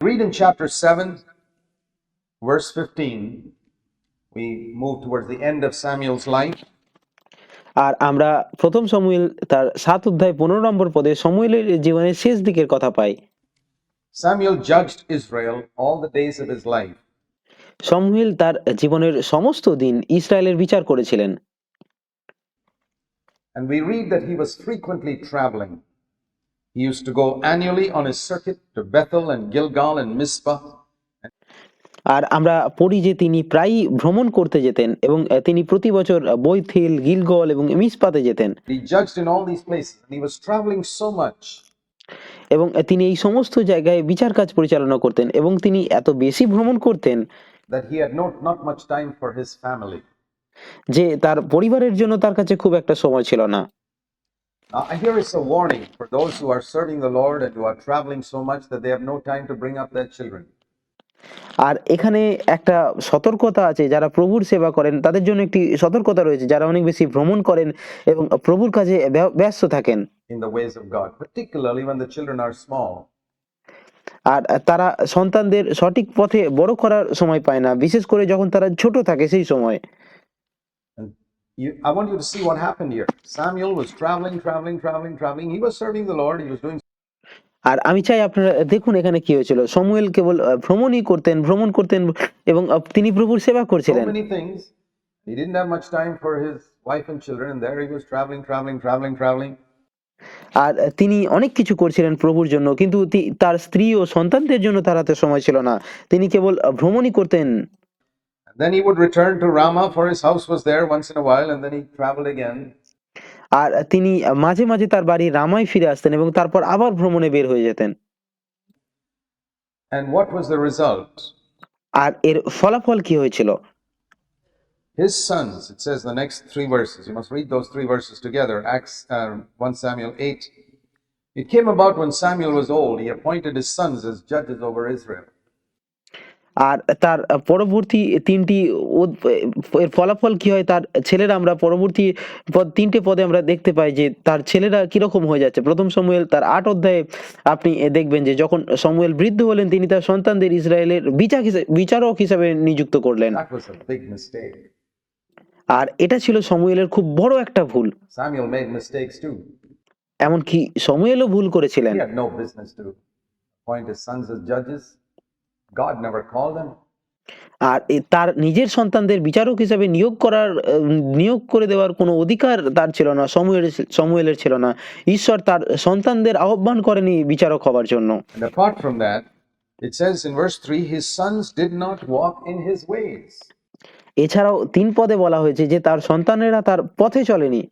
Read in chapter 7, verse 15. We move towards the end of Samuel's life. আর আমরা প্রথম শমূয়েল তার 7 অধ্যায় 15 নম্বর পদে শমূয়েলের জীবনের শেষ দিকের কথা পাই। Samuel judged Israel all the days of his life. শমূয়েল তার জীবনের সমস্ত দিন ইসরায়েলের বিচার করেছিলেন। And we read that he was frequently traveling. He used to go annually on his circuit to Bethel and Gilgal and Mizpah. আর আমরা পড়ি যে তিনি প্রায়ই ভ্রমণ করতে যেতেন এবং তিনি প্রতি বছর বৈথিল, গিলগল এবং মিসপাতে যেতেন। He judged in all these places and he was traveling so much এবং তিনি এই সমস্ত জায়গায় বিচার কাজ পরিচালনা করতেন এবং তিনি এত বেশি ভ্রমণ করতেন that he had not much time for his family. যে তার পরিবারের জন্য তার কাছে খুব একটা সময় ছিল না। Now, here is a warning for those who are serving the Lord and who are traveling so much that they have no time to bring up their children. আর এখানে একটা সতর্কতা আছে, যারা প্রভুর সেবা করেন তাদের জন্য একটি সতর্কতা রয়েছে, যারা অনেক বেশি ভ্রমণ করেন এবং প্রভুর কাজে ব্যস্ত থাকেন In the ways of God, particularly when the children are small. আর তারা সন্তানদের সঠিক পথে বড় করার সময় পায় না, বিশেষ করে যখন তারা ছোট থাকে সেই সময়। I want you to see what happened here. Samuel was traveling. He was serving the Lord. He was doing. আর আমি চাই আপনারা দেখুন এখানে কি হয়েছিল। শমূয়েল কেবল ভ্রমণ করতেন এবং তিনি প্রভুর সেবা So করছিলেন। many things. He didn't have much time for his wife and children, and there he was traveling. আর তিনি অনেক কিছু করছিলেন প্রভুর জন্য, কিন্তু তার স্ত্রী ও সন্তানদের জন্য তার হাতে সময় ছিল না। তিনি কেবল ভ্রমণই করতেন। And then he would return to Ramah, for his house was there once in a while, and then he traveled again. আর তিনি মাঝে মাঝে তার বাড়ি রামায় ফিরে আসতেন এবং তারপর আবার ভ্রমণে বের হয়ে যেতেন। And what was the result? আর এর ফলাফল কি হয়েছিল? His sons, it says the next 3 verses. You must read those 3 verses together. Acts 1 Samuel 8. It came about when Samuel was old, he appointed his sons as judges over Israel. আর তার পরবর্তী এর ফলাফল কি হয়, তার ছেলেরা, আমরা পরবর্তী 3টে পদে আমরা দেখতে পাই যে তার ছেলেরা কিরকম হয়ে যাচ্ছে। প্রথম শমূয়েল তার 8 অধ্যায়ে আপনি দেখবেন যে যখন শমূয়েল বৃদ্ধ হলেন, তিনি তার সন্তানদের ইসরায়েলের বিচারক হিসাবে নিযুক্ত করলেন। That was a big mistake. আর এটা ছিল শমূয়েলের খুব বড় একটা ভুল। Samuel made mistakes too. এমনকি শমূয়েলও ভুল করেছিলেন। He had no business to appoint his sons as judges. God never called them. আর তার নিজের সন্তানদের বিচারক হিসেবে নিয়োগ করে দেওয়ার কোনো অধিকার তার ছিল না, শমূয়েলের ছিল না। ঈশ্বর তার সন্তানদের আহ্বান করেনি বিচারক হবার জন্য। And apart from that, it says in verse 3, his sons did not walk in his ways. এছাড়াও 3 পদে বলা হয়েছে যে তার সন্তানেরা তার পথে চলেনি,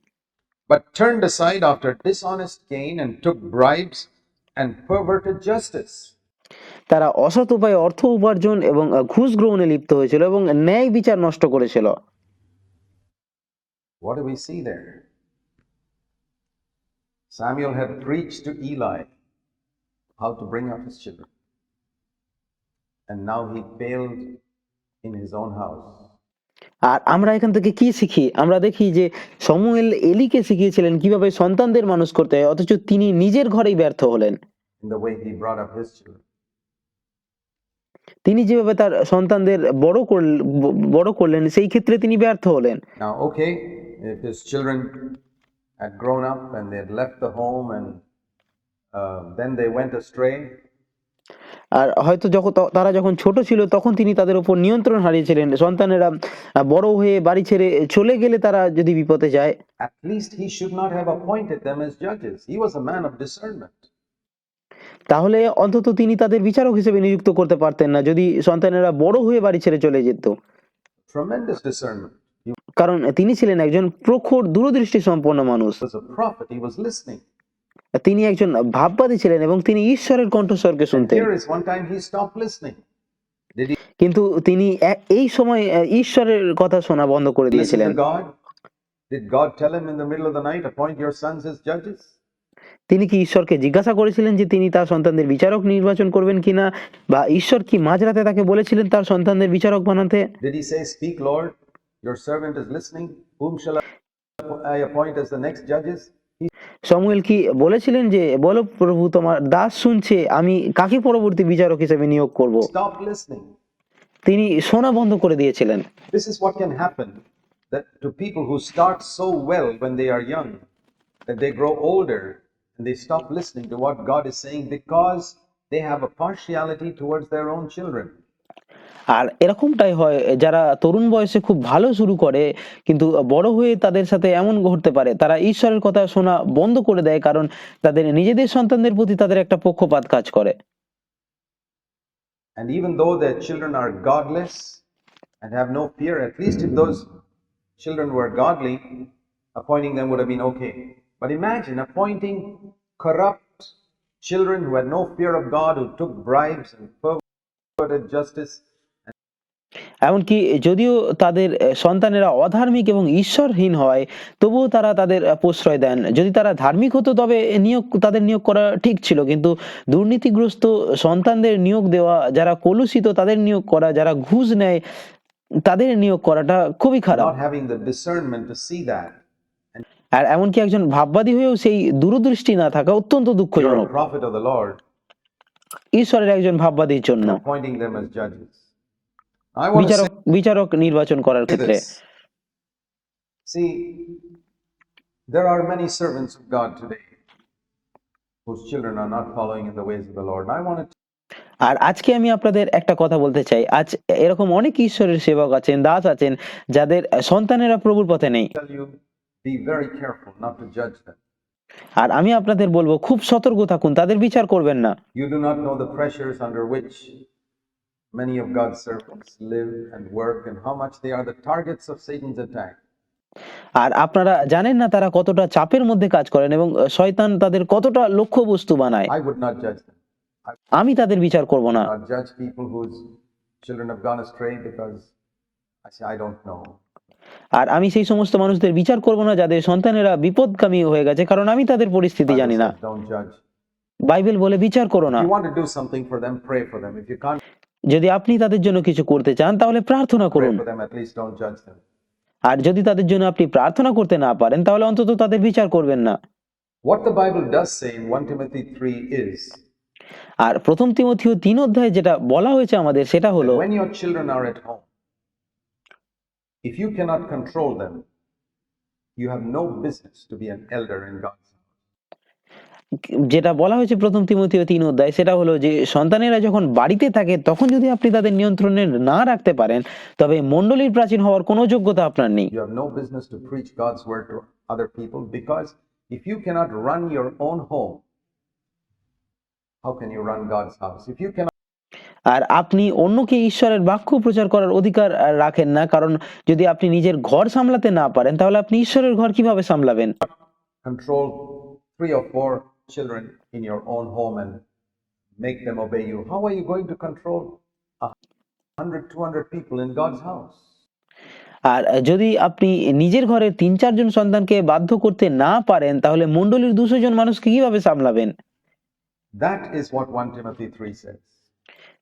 but turned aside after dishonest gain and took bribes and perverted justice. তারা অসৎ উপায়ে অর্থ উপার্জন এবং ঘুষ গ্রহণে লিপ্ত হয়েছিল এবং ন্যায় বিচার নষ্ট করেছিল। What do we see there? Samuel had preached to Eli how to bring up his children, and now he failed in his own house. আর আমরা এখান থেকে কি শিখি? আমরা দেখি যে শমূয়েল এলিকে শিখিয়েছিলেন কিভাবে সন্তানদের মানুষ করতে হয়, অথচ তিনি নিজের ঘরেই ব্যর্থ হলেন। In the way he brought up his children. তিনি যেভাবে তার সন্তানদের বড় করলেন সেই ক্ষেত্রে তিনি ব্যর্থ হলেন। Now, okay, if his children had grown up and they had left the home and then they went astray. আর হয়তো তারা যখন ছোট ছিল তখন তিনি তাদের উপর নিয়ন্ত্রণ হারিয়েছিলেন। সন্তানেরা বড় হয়ে বাড়ি ছেড়ে চলে গেলে তারা যদি বিপদে যায়, at least he should not have appointed them as judges. He was a man of discernment. তাহলে অন্তত তিনি তাদের বিচারক হিসেবে নিযুক্ত করতে পারতেন না যদি সন্তানেরা বড় হয়ে বাড়ি ছেড়ে চলে যেত। Tremendous discernment. কারণ তিনি ছিলেন একজন প্রখর দূরদৃষ্টি সম্পন্ন মানুষ। He was a prophet. He was listening. তিনি একজন ভাববাদী ছিলেন এবং তিনি ঈশ্বরের কণ্ঠস্বরকে শুনতেন। Here is one time he stopped listening. কিন্তু তিনি এই সময় ঈশ্বরের কথা শোনা বন্ধ করে দিয়েছিলেন। Did God tell him in the middle of the night, appoint your sons as judges? তিনি কি ঈশ্বরকে জিজ্ঞাসা করেছিলেন যে তিনি তার সন্তানদের বিচারক নির্বাচন করবেন কিনা, বা ঈশ্বর কি মাঝরাতে তাকে বলেছিলেন তার সন্তানদের বিচারক বানাতে? Did he say, speak Lord, your servant is listening, whom shall I appoint as the next judges? শমূয়েল কি বলেছিলেন যে বলো প্রভু তোমার দাস শুনছে, আমি কাকে পরবর্তী বিচারক হিসেবে নিয়োগ করব? Stopped listening. তিনি শোনা বন্ধ করে দিয়েছিলেন। This is what can happen that to people who start so well when they are young, that they grow older and they stop listening to what God is saying because they have a partiality towards their own children. আর এরকমটাই হয় যারা তরুণ বয়সে খুব ভালো শুরু করে, কিন্তু বড় হয়ে তাদের সাথে এমন ঘটতে পারে তারা ঈশ্বরের কথা শোনা বন্ধ করে দেয়, কারণ তাদের নিজেদের সন্তানদের প্রতি তাদের একটা পক্ষপাত কাজ করে। And even though their children are godless and have no fear, at least if those children were godly, appointing them would have been okay. But imagine appointing corrupt children who had no fear of God, who took bribes and perverted justice. এমনকি যদিও তাদের সন্তানেরা অধার্মিক এবং ঈশ্বরহীন হয়, তবুও তারা তাদের প্রশ্রয় দেন। যদি তারা ধার্মিক হতো তবে তাদের নিয়োগ করা ঠিক ছিল, কিন্তু দুর্নীতিগ্রস্ত সন্তানদের নিয়োগ দেওয়া, যারা কলুষিত তাদের নিয়োগ করা, যারা ঘুষ নেয় তাদের নিয়োগ করাটা খুবই খারাপ। Not having the discernment to see that. আর এমনকি একজন ভাববাদী হয়েও সেই দূরদৃষ্টি না থাকা অত্যন্ত You're দুঃখজনক a prophet of the Lord, ঈশ্বরের একজন ভাববাদীর জন্য, appointing them as judges. I want to বিচারক বিচারক নির্বাচন করার say ক্ষেত্রে। this. See, there are many servants of God today whose children are not following in the ways of the Lord. And I want to আর আজকে আমি আপনাদের একটা কথা বলতে চাই, আজ এরকম অনেক ঈশ্বরের সেবক আছেন, দাস আছেন, যাদের সন্তানেরা প্রভুর পথে নেই। tell you, be very careful not to judge them. আর আমি আপনাদের বলবো খুব সতর্ক থাকুন, তাদের বিচার করবেন না। You do not know the pressures under which many of God's servants live and work and how much they are the targets of Satan's attack. আর আপনারা জানেন না তারা কতটা চাপের মধ্যে কাজ করেন এবং শয়তান তাদের কতটা লক্ষ্যবস্তু বানায়। I would not judge them. I আমি তাদের বিচার করব না। would not judge people whose children have gone astray because I say, I don't know. আর আমি সেই সমস্ত মানুষদের বিচার করব না যাদের সন্তানেরা বিপদগামী হয়ে গেছে, কারণ আমি তাদের পরিস্থিতি Bible জানি না। says, don't judge. বাইবেল বলে বিচার করো না। If you want to do something for them, pray for them. If you can't যদি আপনি তাদের জন্য কিছু করতে চান তাহলে প্রার্থনা pray করুন, for them, at least don't judge them. আর যদি তাদের জন্য আপনি প্রার্থনা করতে না পারেন তাহলে অন্তত তাদের বিচার করবেন না। What the Bible does say in 1 Timothy 3 is আর প্রথম তিমথিও 3 অধ্যায়ে যেটা বলা হয়েছে আমাদের সেটা হলো, when your children are at home, if you cannot control them, you have no business to be an elder in God's house. যেটা বলা হয়েছে প্রথম তিমথিও 3 অধ্যায়, সেটা হলো যে সন্তানেরা যখন বাড়িতে থাকে তখন যদি আপনি তাদের নিয়ন্ত্রণে না রাখতে পারেন তবে মণ্ডলীর প্রাচীন হওয়ার কোনো যোগ্যতা আপনার নেই। You have no business to preach God's word to other people because if you cannot run your own home, how can you run God's house? If you cannot আর আপনি অন্যকে ঈশ্বরের বাক্য প্রচার করার অধিকার রাখেন না, কারণ যদি আপনি নিজের ঘর সামলাতে না পারেন তাহলে আপনি ঈশ্বরের ঘর কিভাবে সামলাবেন? control 3 or 4 children in your own home and make them obey you, how are you going to control 100, 200 people in God's house? আর যদি আপনি নিজের ঘরে 3-4 জন সন্তানকে বাধ্য করতে না পারেন তাহলে মণ্ডলীর 200 জন মানুষকে কিভাবে সামলাবেন? That is what 1 Timothy 3 says.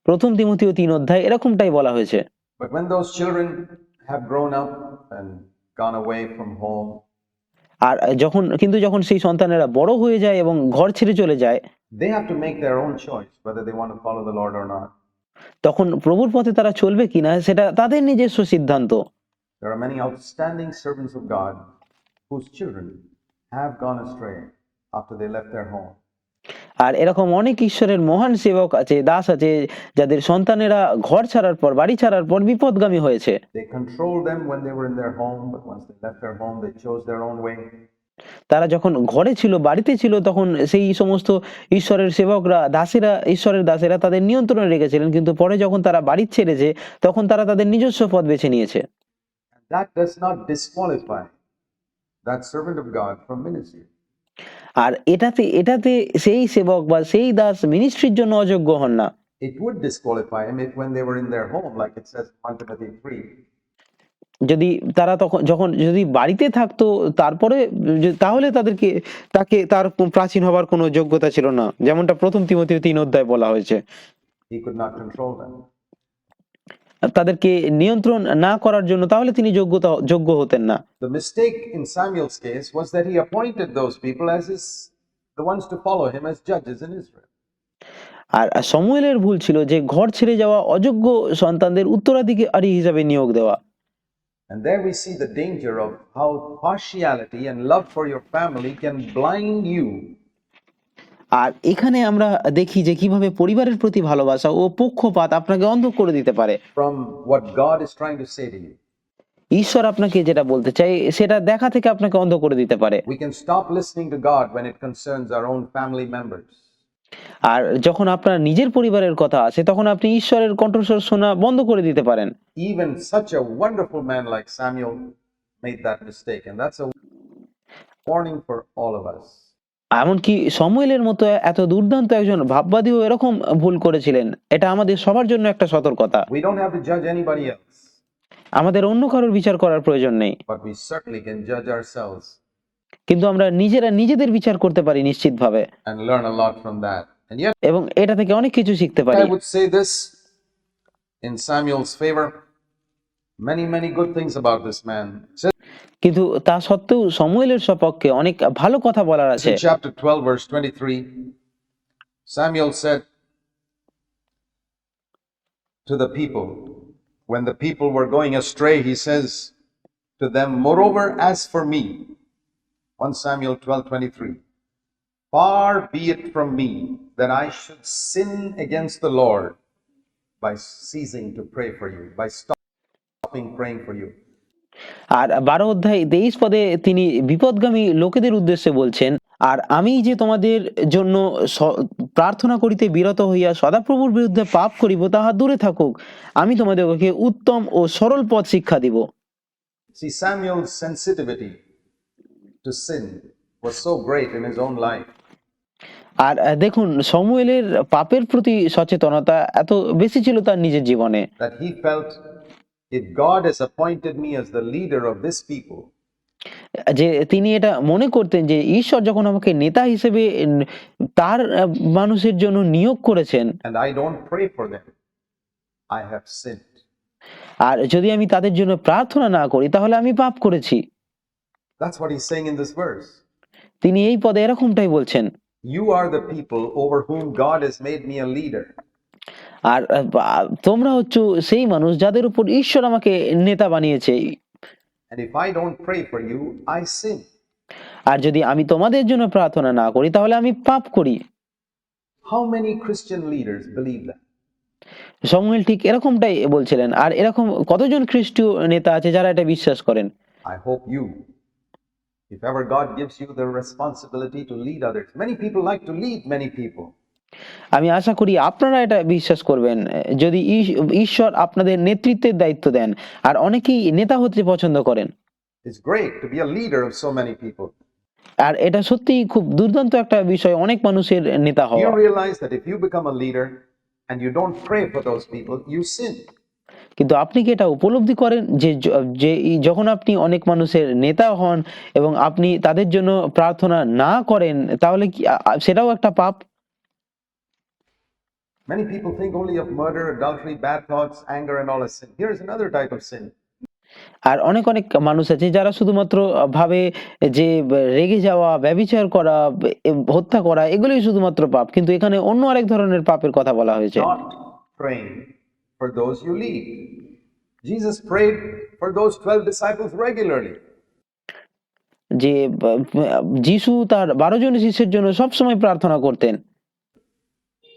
প্রথম তিমথিও 3 অধ্যায় এরকমটাই বলা হয়েছে। But when those children have grown up and gone away from home, আর যখন সেই সন্তানেরা বড় হয়ে যায় এবং ঘর ছেড়ে চলে যায়, they have to make their own choice whether they want to follow the Lord or not. তখন প্রভুর পথে তারা চলবে কিনা সেটা তাদের নিজস্ব সিদ্ধান্ত। There are many outstanding servants of God whose children have gone astray after they left their home. আর এরকম অনেক ঈশ্বরের মহান সেবক আছে, দাস আছে, যাদের সন্তানেরা ঘর ছাড়ার পর, বাড়ি ছাড়ার পর বিপদগামী হয়েছে। They controlled them when they were in their home, but once they left their home, they chose their own way. তারা যখন ঘরে ছিল, বাড়িতে ছিল, তখন সেই সমস্ত ঈশ্বরের সেবকরা, ঈশ্বরের দাসেরা তাদের নিয়ন্ত্রণে রেখেছিলেন, কিন্তু পরে যখন তারা বাড়ি ছেড়েছে তখন তারা তাদের নিজস্ব পথ বেছে নিয়েছে। That does not disqualify that servant of God from ministry. আর এটাতে সেই সেবক বা সেই দাস মিনিস্ট্রির জন্য অযোগ্য হন না। It would disqualify him if when they were in their home, like it says in 1 Timothy 3, যদি তারা যদি বাড়িতে থাকতো তারপরে তাহলে তার প্রাচীন হবার কোনো যোগ্যতা ছিল না, যেমনটা প্রথম তিমথিও 3 অধ্যায় বলা হয়েছে। he could not control them. তাদেরকে নিয়ন্ত্রণ না করার জন্য, তাহলে তিনি যোগ্য হতেন না। The mistake in Samuel's case was that he appointed those people as the ones to follow him as judges in Israel. আর শমূয়েলের ভুল ছিল যে ঘর ছেড়ে যাওয়া অযোগ্য সন্তানদের উত্তরাধিকারী হিসাবে নিয়োগ দেওয়া। And there we see the danger of how partiality and love for your family can blind you আর এখানে আমরা দেখি যে কিভাবে পরিবারের প্রতি ভালোবাসা ও পক্ষপাত আপনাকে অন্ধ করে দিতে পারে। from what God is trying to say to you. ঈশ্বর আপনাকে যেটা বলতে চাই সেটা দেখা থেকে আপনাকে অন্ধ করে দিতে পারে। We can stop listening to God when it concerns our own family members. আর যখন আপনার নিজের পরিবারের কথা আসে তখন আপনি ঈশ্বরের কণ্ঠস্বর শোনা বন্ধ করে দিতে পারেন। Even such a wonderful man like Samuel made that mistake, and that's a warning for all of us. এমনকি শমূয়েলের মতো এত দুর্দান্ত একজন ভাববাদীও এরকম ভুল করেছিলেন। এটা আমাদের সবার জন্য একটা সতর্কতা। We don't have to judge anybody else, আমাদের অন্য কারোর বিচার করার প্রয়োজন নেই, but we certainly can judge ourselves কিন্তু আমরা নিজেদের বিচার করতে পারি নিশ্চিতভাবে, and learn a lot from that. And yet, এবং এটা থেকে অনেক কিছু শিখতে পারি। I would say this in Samuel's favor, many good things about this man. কিন্তু তা সত্ত্বেও শমূয়েলের সপক্ষে অনেক ভালো কথা বলার আছে। In chapter 12, verse 23, Samuel said to the people, when the people were going astray, he says to them, moreover, as for me, 1 Samuel 12:23, far be it from me that I should sin against the Lord by ceasing to pray for you, by stopping praying for you. আর 12 অধ্যায় 23 পদে তিনি বিপদগামী লোকেদের উদ্দেশ্যে বলছেন, আর আমি যে তোমাদের জন্য প্রার্থনা করিতে বিরত হইয়া সদাপ্রভুর বিরুদ্ধে পাপ করিব তাহা দূরে থাকুক, আমি তোমাদেরকে উত্তম ও সরল পথ শিক্ষা দিব। See, Samuel's sensitivity to sin was so great in his own life আর দেখুন শমূয়েলের পাপের প্রতি সচেতনতা এত বেশি ছিল তার নিজের জীবনে, that he felt, if God has appointed me as the leader of this people, যে তিনি এটা মনে করতেন যে ঈশ্বর যখন আমাকে নেতা হিসেবে তার মানুষের জন্য নিয়োগ করেছেন, and I don't pray for them, I have sinned. আর যদি আমি তাদের জন্য প্রার্থনা না করি তাহলে আমি পাপ করেছি। That's what he's saying in this verse. তিনি এই পদে এরকমটাই বলছেন, You are the people over whom God has made me a leader. আর তোমরা হচ্ছে সেই মানুষ যাদের উপর ঈশ্বর আমাকে নেতা বানিয়েছে, And if I don't pray for you, I sin. আর যদি আমি তোমাদের জন্য প্রার্থনা না করি তাহলে আমি পাপ করি। How many Christian leaders believe that? শমূয়েল ঠিক এরকমটাই বলছিলেন। আর এরকম কতজন খ্রিস্টীয় নেতা আছে যারা এটা বিশ্বাস করেন? I hope you, if ever God gives you the responsibility to lead others. Many people like to lead many people. আমি আশা করি আপনারা এটা বিশ্বাস করবেন যদি ঈশ্বর আপনাদের নেতৃত্বের দায়িত্ব দেন, আর অনেকেই নেতা হতে পছন্দ করেন। It's great to be a leader of so many people. আর এটা সত্যিই খুব দুর্দান্ত একটা বিষয় অনেক মানুষের নেতা You হওয়া। realize that if you become a leader and you don't pray for those people, you sin. কিন্তু আপনি কি এটা উপলব্ধি করেন যে যখন আপনি অনেক মানুষের নেতা হন এবং আপনি তাদের জন্য প্রার্থনা না করেন তাহলে কি সেটাও একটা পাপ? Many people think only of murder, adultery, bad thoughts, anger, and all as sin. Here is another type of sin. আর অনেক মানুষ আছে যারা শুধুমাত্র ভাবে যে রেগে যাওয়া, ব্যভিচার করা, হত্যা করা এগুলোই শুধুমাত্র পাপ, কিন্তু এখানে অন্য আরেক ধরনের পাপের কথা বলা হয়েছে। Not praying for those you lead. Jesus prayed for those 12 disciples regularly. যে যিশু তার 12 জন শিষ্যের জন্য সবসময় প্রার্থনা করতেন।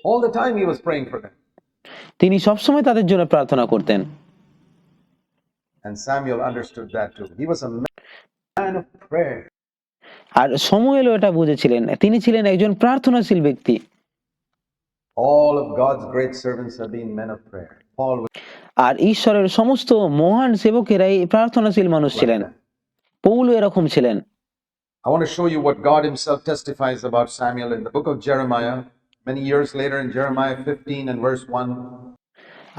All the time he was praying for them. তিনি সবসময় তাদের জন্য প্রার্থনা করতেন। And Samuel understood that too. He was a man of prayer. আর শমূয়েলও এটা বুঝেছিলেন, তিনি ছিলেন একজন প্রার্থনাশীল ব্যক্তি। All of God's great servants have been men of prayer. Paul was আর ঈশ্বরের সমস্ত মহান সেবকেরাই প্রার্থনাশীল মানুষ like ছিলেন। that. পৌলও এরকম ছিলেন। I want to show you what God himself testifies about Samuel in the book of Jeremiah. Many years later in Jeremiah 15 and verse 1.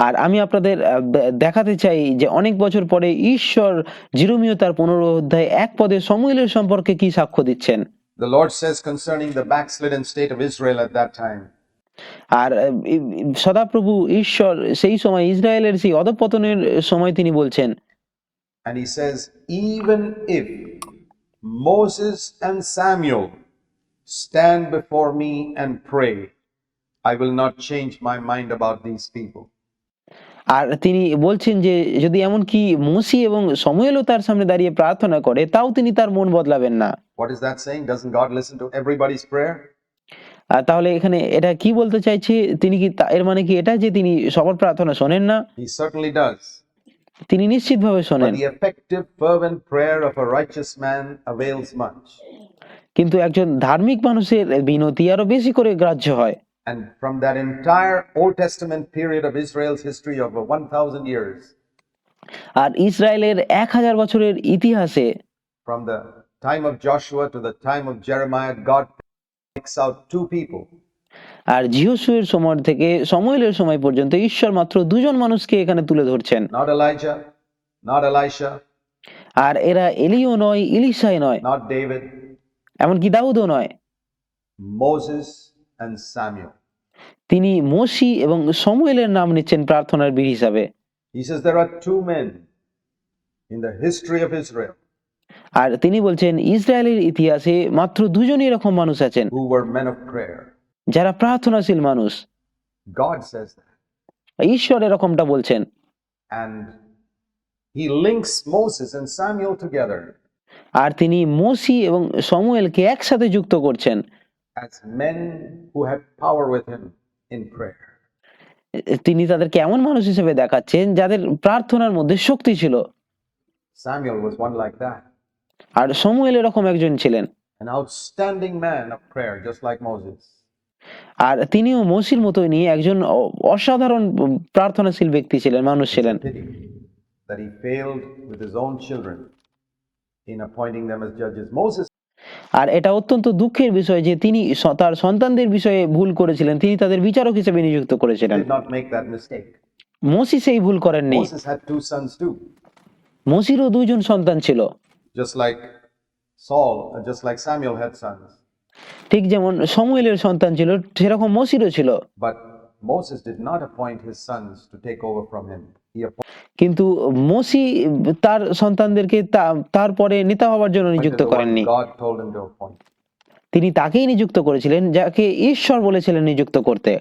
আর আমি আপনাদের দেখাতে চাই যে অনেক বছর পরে ঈশ্বর জিরমীয় তার 15 অধ্যায় 1 পদে শমূয়েলের সম্পর্কে কি সাক্ষ্য দিচ্ছেন। The Lord says concerning the backslidden state of Israel at that time. আর সদাপ্রভু ঈশ্বর সেই সময় ইসরায়েলের সেই অধঃপতনের সময় তিনি বলছেন, And he says, even if Moses and Samuel stand before me and pray, I will not change my mind about these people. আর তিনি বলছেন যে যদি এমনকি মোশি এবং শমূয়েলও তার সামনে দাঁড়িয়ে প্রার্থনা করে তাও তিনি তার মন বদলাবেন না। What is that saying? Doesn't God listen to everybody's prayer? আর তাহলে এখানে এটা কি বলতে চাইছে, তিনি কি এর মানে কি এটা যে তিনি সবার প্রার্থনা শোনেন না? He certainly does. তিনি নিশ্চিতভাবে But শোনেন, the effective, fervent prayer of a righteous man avails much. কিন্তু একজন ধার্মিক মানুষের বিনতি আরো বেশি করে গ্রাহ্য হয়। And from that entire Old Testament period of Israel's history of 1,000 years, আর ইসরায়েলের 1000 বছরের ইতিহাসে from the time of Joshua to the time of Jeremiah, God picks out two people. আর যিহোশুয়ের সময় থেকে শমূয়েলের সময় পর্যন্ত ঈশ্বর মাত্র দুজন মানুষকে এখানে তুলে ধরছেন। Not Elijah, not Elisha, আর এরা এলিও নয়, ইলিশাই নয়, not David, এমনকি দাউদও নয়। Moses and Samuel. তিনি মোশি এবং শমূয়েলের নাম নিচ্ছেন প্রার্থনার বীর হিসাবে। He says there are two men in the history of Israel আর তিনি বলছেন ইসরায়েলের ইতিহাসে মাত্র দুজনই এরকম মানুষ আছেন who were men of prayer. যারা প্রার্থনাশীল মানুষ। God says that. ঈশ্বর এরকমটা বলছেন। And he links Moses and Samuel together আর তিনি মোশি এবং শমূয়েলকে একসাথে যুক্ত করছেন as men who had power with him in prayer. তিনি তাদেরকে এমন মানুষ হিসেবে দেখাচ্ছেন যাদের প্রার্থনার মধ্যে শক্তি ছিল। Samuel was one like that, আর শমূয়েল এরকম একজন ছিলেন। an outstanding man of prayer, just like Moses. আর তিনিও মোশির মতোই নিয়ে একজন অসাধারণ প্রার্থনাশীল ব্যক্তি ছিলেন, মানুষ ছিলেন। Pity that he failed with his own children in appointing them as judges. Moses আর এটা অত্যন্ত দুঃখের বিষয় যে তিনি তার সন্তানদের বিষয়ে ভুল করেছিলেন, তিনি তাদের বিচারক হিসেবে নিযুক্ত করেছিলেন। did not make that mistake. মোশি সেই ভুল করেননি। Moses had two sons too, মোশিরও দুইজন সন্তান ছিল, just like Saul, just like Samuel had sons. ঠিক যেমন শমূয়েলের সন্তান ছিল সেরকম মোশিরও ছিল। But Moses did not appoint his sons to take over from him. He কিন্তু মোশি তার সন্তানদেরকে তারপরে নেতা হওয়ার জন্য নিযুক্ত appointed the one করেননি। God told him to appoint. তিনি তাকেই নিযুক্ত করেছিলেন যাকে ঈশ্বর বলেছিলেন নিযুক্ত করতে।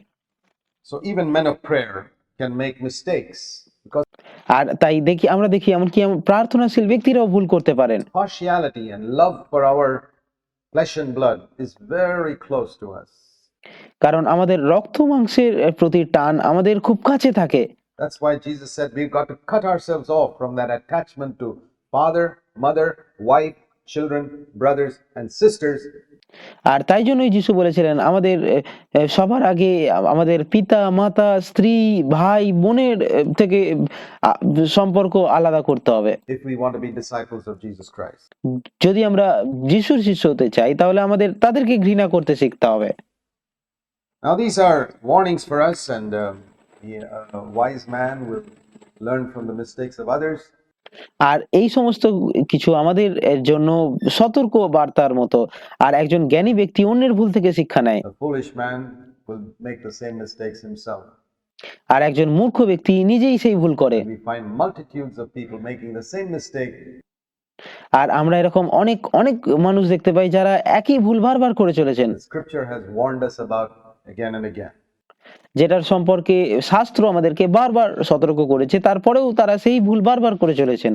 So even men of prayer can make mistakes because আর তাই আমরা দেখি এমনকি প্রার্থনাশীল ব্যক্তিরাও ভুল করতে পারেন। partiality and love for our flesh and blood is very close to us. কারণ আমাদের রক্ত মাংসের প্রতি টান আমাদের খুব কাছে থাকে। That's why Jesus said we've got to cut ourselves off from that attachment to father, mother, wife, children, brothers, and sisters. আর তাই জন্যই যিশু বলেছিলেন আমাদের সবার আগে আমাদের পিতা মাতা স্ত্রী ভাই বোনের থেকে সম্পর্ক আলাদা করতে হবে। If we want to be disciples of Jesus Christ. যদি আমরা যিশুর শিষ্য হতে চাই তাহলে আমাদের তাদেরকে ঘৃণা করতে শিখতে হবে। Now these are warnings for us, and a wise man will learn from the mistakes of others. আর এই সমস্ত কিছু আমাদের জন্য সতর্ক বার্তার মতো। আর একজন জ্ঞানী ব্যক্তি অন্যের ভুল থেকে শিক্ষা নেয়। A foolish man will make the same mistakes himself. আর একজন মূর্খ ব্যক্তি নিজেই সেই ভুল করে। We find multitudes of people making the same mistake. আর আমরা এরকম অনেক অনেক মানুষ দেখতে পাই যারা একই ভুল বারবার করে চলেছেন, The scripture has warned us about again and again. যেটার সম্পর্কে শাস্ত্র আমাদেরকে বারবার সতর্ক করেছে, তারপরেও তারা সেই ভুল বারবার করে চলেছেন।